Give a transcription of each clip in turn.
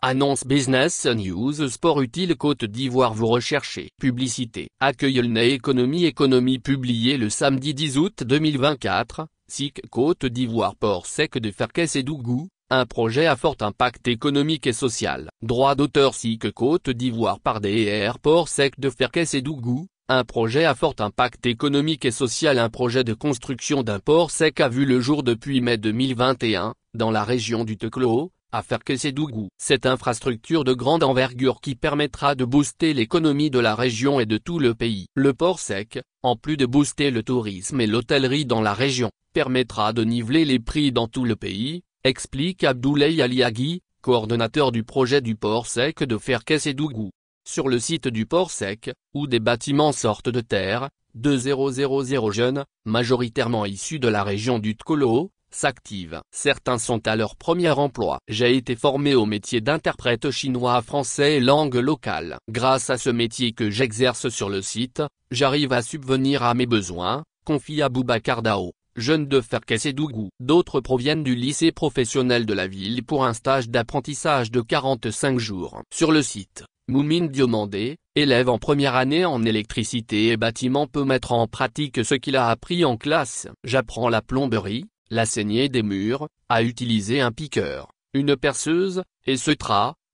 Annonce Business News Sport Utile Côte d'Ivoire. Vous recherchez publicité. Accueille le Ney Économie publié le samedi 10 août 2024, SIC Côte d'Ivoire Port sec de Ferkes-Edougou, un projet à fort impact économique et social. Droit d'auteur SIC Côte d'Ivoire par DER Port sec de Ferkes-Edougou, un projet à fort impact économique et social. Un projet de construction d'un port sec a vu le jour depuis mai 2021, dans la région du Teklo, à Ferkes-Edougou. Cette infrastructure de grande envergure qui permettra de booster l'économie de la région et de tout le pays. Le port sec, en plus de booster le tourisme et l'hôtellerie dans la région, permettra de niveler les prix dans tout le pays, explique Abdoulaye Aliagui, coordonnateur du projet du port sec de Ferkes-Edougou. Sur le site du port sec, où des bâtiments sortent de terre, 2000 jeunes, majoritairement issus de la région du Teklo, s'activent. Certains sont à leur premier emploi. J'ai été formé au métier d'interprète chinois français et langue locale. Grâce à ce métier que j'exerce sur le site, j'arrive à subvenir à mes besoins, confie Aboubacar Dao, jeune de Ferkes-Edougou. D'autres proviennent du lycée professionnel de la ville pour un stage d'apprentissage de 45 jours. Sur le site, Moumine Diomandé, élève en première année en électricité et bâtiment, peut mettre en pratique ce qu'il a appris en classe. J'apprends la plomberie, la saignée des murs, à utiliser un piqueur, une perceuse, et ce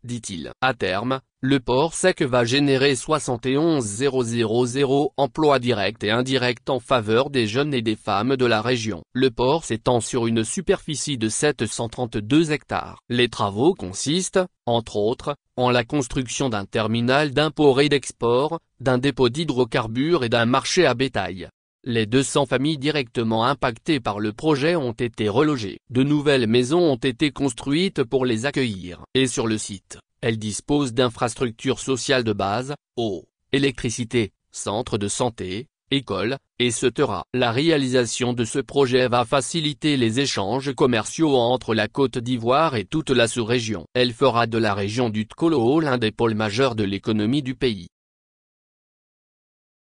dit-il. À terme, le port sec va générer 71 000 emplois directs et indirects en faveur des jeunes et des femmes de la région. Le port s'étend sur une superficie de 732 hectares. Les travaux consistent, entre autres, en la construction d'un terminal d'import et d'export, d'un dépôt d'hydrocarbures et d'un marché à bétail. Les 200 familles directement impactées par le projet ont été relogées. De nouvelles maisons ont été construites pour les accueillir. Et sur le site, elles disposent d'infrastructures sociales de base, eau, électricité, centre de santé, école, etc. La réalisation de ce projet va faciliter les échanges commerciaux entre la Côte d'Ivoire et toute la sous-région. Elle fera de la région du Teklo l'un des pôles majeurs de l'économie du pays.